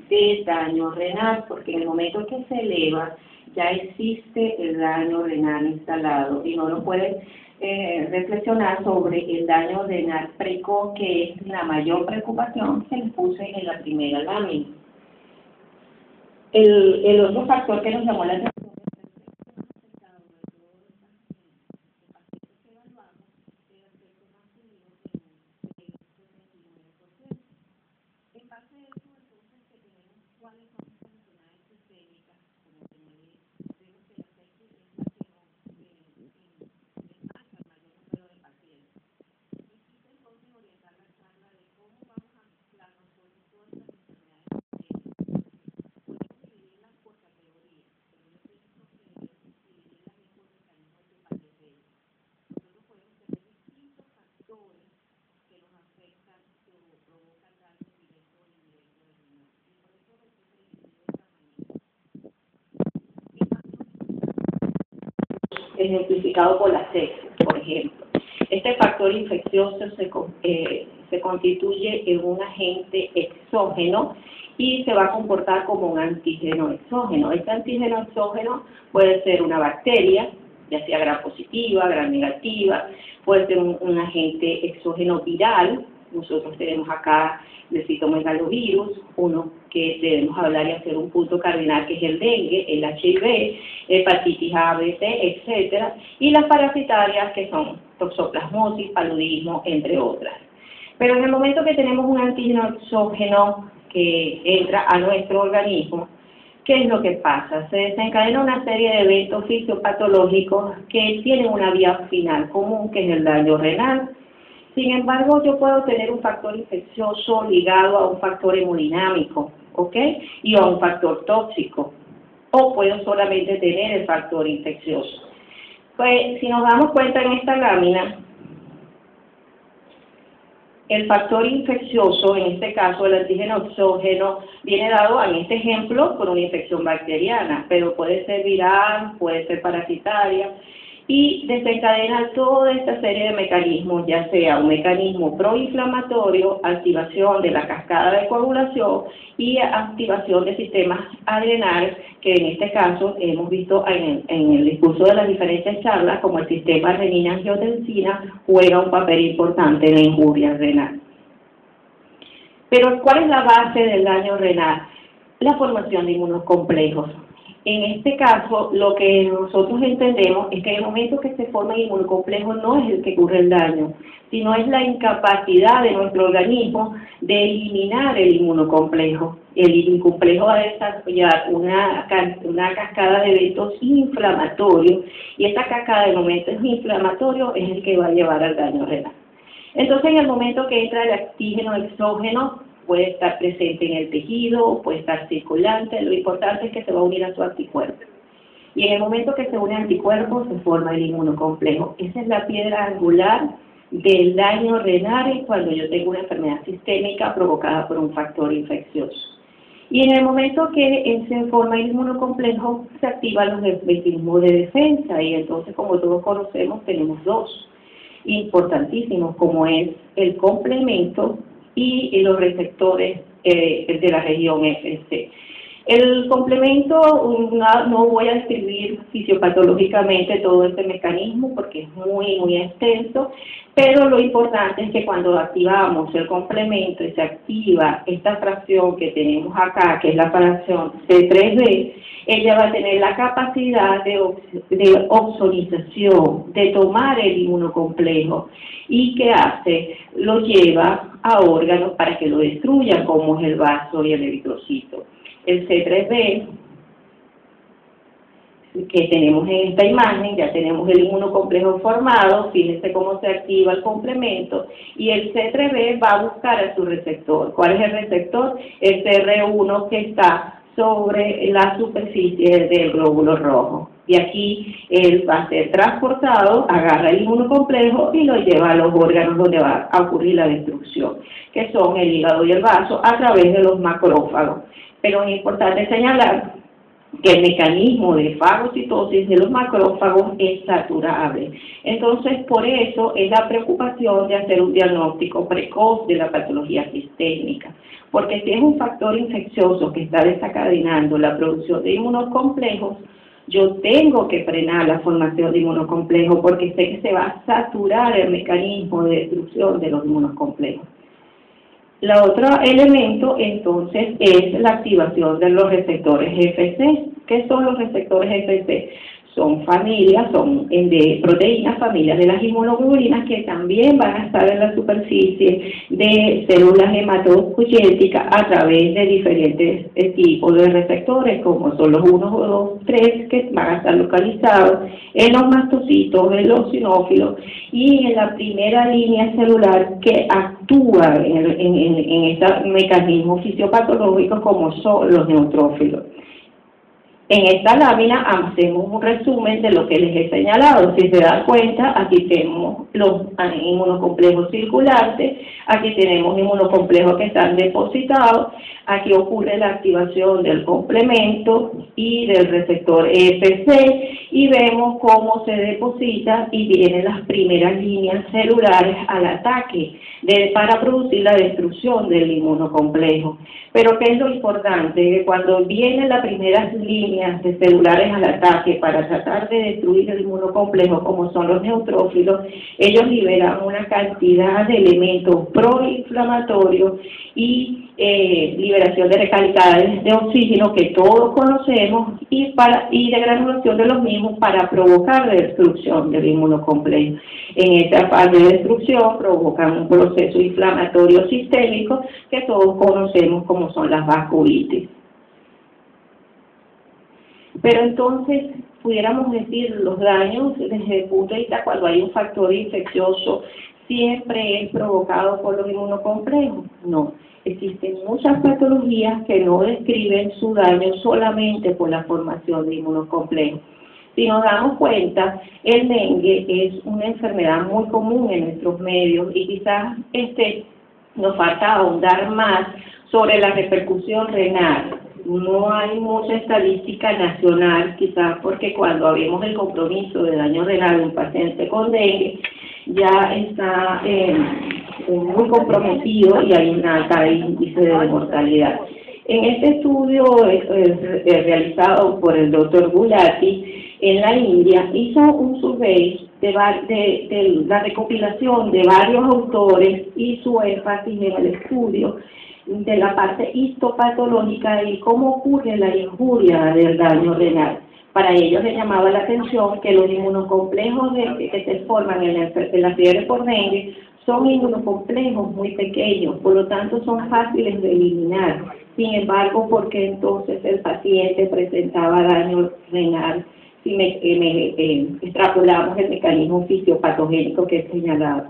de daño renal, porque en el momento que se eleva ya existe el daño renal instalado y no lo pueden reflexionar sobre el daño renal precoz, que es la mayor preocupación que les puse en la primera lámina. El otro factor que nos llamó la atención ejemplificado por la sepsis, por ejemplo. Este factor infeccioso se constituye en un agente exógeno y se va a comportar como un antígeno exógeno. Este antígeno exógeno puede ser una bacteria, ya sea gram positiva, gram negativa, puede ser un agente exógeno viral. Nosotros tenemos acá el citomegalovirus, uno que debemos hablar y hacer un punto cardinal, que es el dengue, el HIV, hepatitis A, B, C, etcétera, y las parasitarias, que son toxoplasmosis, paludismo, entre otras. Pero en el momento que tenemos un antígeno exógeno que entra a nuestro organismo, ¿qué es lo que pasa? Se desencadena una serie de eventos fisiopatológicos que tienen una vía final común, que es el daño renal. Sin embargo, yo puedo tener un factor infeccioso ligado a un factor hemodinámico, ¿ok? Y a un factor tóxico. O puedo solamente tener el factor infeccioso. Pues, si nos damos cuenta en esta lámina, el factor infeccioso, en este caso el antígeno exógeno, viene dado en este ejemplo por una infección bacteriana, pero puede ser viral, puede ser parasitaria, y desencadena toda esta serie de mecanismos, ya sea un mecanismo proinflamatorio, activación de la cascada de coagulación y activación de sistemas adrenales, que en este caso hemos visto en el discurso de las diferentes charlas, como el sistema renina-angiotensina juega un papel importante en la injuria renal. Pero, ¿cuál es la base del daño renal? La formación de inmunocomplejos. En este caso, lo que nosotros entendemos es que en el momento que se forma el inmunocomplejo no es el que ocurre el daño, sino es la incapacidad de nuestro organismo de eliminar el inmunocomplejo. El inmunocomplejo va a desarrollar una cascada de eventos inflamatorios, y esta cascada de momentos inflamatorios es el que va a llevar al daño renal. Entonces, en el momento que entra el antígeno exógeno, puede estar presente en el tejido, puede estar circulante, lo importante es que se va a unir a su anticuerpo. Y en el momento que se une anticuerpo, se forma el inmunocomplejo. Esa es la piedra angular del daño renal cuando yo tengo una enfermedad sistémica provocada por un factor infeccioso. Y en el momento que se forma el inmunocomplejo, se activan los mecanismos de defensa, y entonces, como todos conocemos, tenemos dos importantísimos, como es el complemento y los receptores de la región FC. El complemento, no voy a describir fisiopatológicamente todo este mecanismo porque es muy extenso, pero lo importante es que cuando activamos el complemento y se activa esta fracción que tenemos acá, que es la fracción C3b, ella va a tener la capacidad de opsonización, de tomar el inmunocomplejo, y ¿qué hace? Lo lleva a órganos para que lo destruyan, como es el vaso y el eritrocito. El C3b, que tenemos en esta imagen, ya tenemos el inmunocomplejo formado, fíjense cómo se activa el complemento, y el C3b va a buscar a su receptor. ¿Cuál es el receptor? El CR1, que está sobre la superficie del glóbulo rojo. Y aquí él va a ser transportado, agarra el inmunocomplejo y lo lleva a los órganos donde va a ocurrir la destrucción, que son el hígado y el vaso, a través de los macrófagos. Pero es importante señalar que el mecanismo de fagocitosis de los macrófagos es saturable. Entonces, por eso es la preocupación de hacer un diagnóstico precoz de la patología sistémica, porque si es un factor infeccioso que está desencadenando la producción de inmunocomplejos, yo tengo que frenar la formación de inmunocomplejos porque sé que se va a saturar el mecanismo de destrucción de los inmunocomplejos. El otro elemento, entonces, es la activación de los receptores FC. ¿Qué son los receptores FC? Son familias, son de proteínas, familias de las inmunoglobulinas que también van a estar en la superficie de células hematopoyéticas a través de diferentes tipos de receptores, como son los 1, 2, 3, que van a estar localizados en los mastocitos, en los sinófilos y en la primera línea celular que actúa en este mecanismo fisiopatológico como son los neutrófilos. En esta lámina hacemos un resumen de lo que les he señalado. Si se dan cuenta, aquí tenemos los inmunocomplejos circulantes, aquí tenemos inmunocomplejos que están depositados, aquí ocurre la activación del complemento y del receptor EFC, y vemos cómo se deposita y vienen las primeras líneas celulares al ataque para producir la destrucción del inmunocomplejo. Pero ¿qué es lo importante? Que cuando vienen las primeras líneas de celulares al ataque para tratar de destruir el inmunocomplejo, como son los neutrófilos, ellos liberan una cantidad de elementos proinflamatorios y liberación de recalcadores de oxígeno que todos conocemos y de granulación de los mismos para provocar la destrucción del inmunocomplejo. En esta fase de destrucción provocan un proceso inflamatorio sistémico que todos conocemos como son las vasculitis. Pero entonces, pudiéramos decir, los daños desde el punto de vista cuando hay un factor infeccioso siempre es provocado por los inmunocomplejos. No, existen muchas patologías que no describen su daño solamente por la formación de inmunocomplejos. Si nos damos cuenta, el dengue es una enfermedad muy común en nuestros medios y quizás nos falta ahondar más sobre la repercusión renal. No hay mucha estadística nacional, quizás porque cuando hablemos del compromiso de daño renal de un paciente con dengue, ya está muy comprometido y hay un alto índice de mortalidad. En este estudio realizado por el doctor Gulati en la India, hizo un survey de la recopilación de varios autores y su énfasis en el estudio de la parte histopatológica y cómo ocurre la injuria del daño renal. Para ellos les llamaba la atención que los inmunocomplejos que se forman en la fiebre por dengue son inmunocomplejos muy pequeños, por lo tanto son fáciles de eliminar. Sin embargo, ¿por qué entonces el paciente presentaba daño renal si extrapolamos el mecanismo fisiopatogénico que he señalado?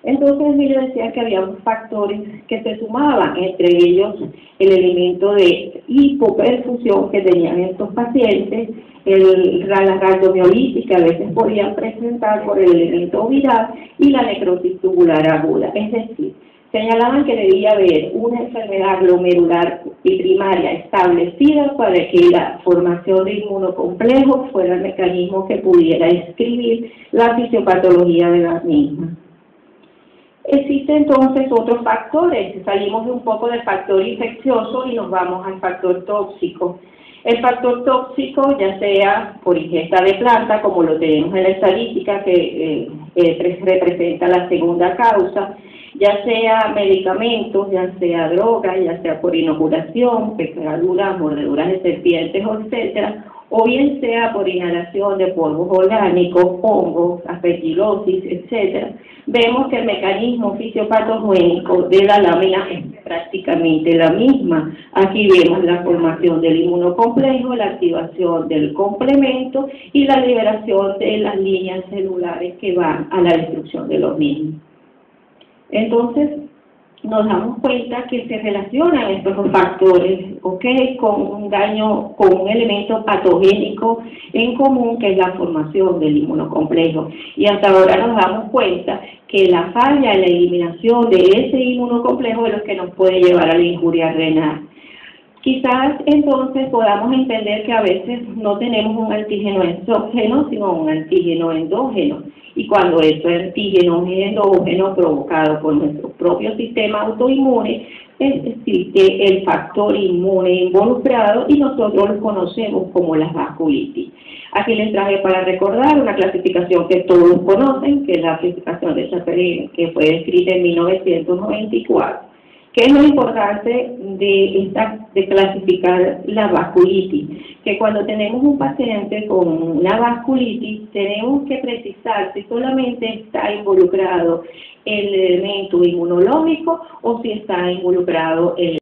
Entonces yo decía que había factores que se sumaban, entre ellos el elemento de hipoperfusión que tenían estos pacientes, la radiomiolitis que a veces podían presentar por el elemento viral y la necrosis tubular aguda. Es decir, señalaban que debía haber una enfermedad glomerular y primaria establecida para que la formación de inmunocomplejos fuera el mecanismo que pudiera describir la fisiopatología de las mismas. Existen entonces otros factores, salimos de un poco del factor infeccioso y nos vamos al factor tóxico. El factor tóxico, ya sea por ingesta de planta, como lo tenemos en la estadística, que representa la segunda causa, ya sea medicamentos, ya sea drogas, ya sea por inoculación, picaduras, mordeduras de serpientes, etcétera, o bien sea por inhalación de polvos orgánicos, hongos, aspergilosis, etcétera, vemos que el mecanismo fisiopatogénico de la lámina es prácticamente la misma. Aquí vemos la formación del inmunocomplejo, la activación del complemento y la liberación de las líneas celulares que van a la destrucción de los mismos. Entonces, nos damos cuenta que se relacionan estos factores, con un daño, con un elemento patogénico en común, que es la formación del inmunocomplejo. Y hasta ahora nos damos cuenta que la falla en la eliminación de ese inmunocomplejo es lo que nos puede llevar a la injuria renal. Quizás entonces podamos entender que a veces no tenemos un antígeno exógeno, sino un antígeno endógeno. Y cuando ese antígeno es endógeno provocado por nuestro propio sistema autoinmune, existe el factor inmune involucrado y nosotros lo conocemos como la vasculitis. Aquí les traje para recordar una clasificación que todos conocen, que es la clasificación de Chaperone, que fue descrita en 1994. ¿Qué es lo importante de clasificar la vasculitis? Que cuando tenemos un paciente con una vasculitis, tenemos que precisar si solamente está involucrado el elemento inmunológico o si está involucrado el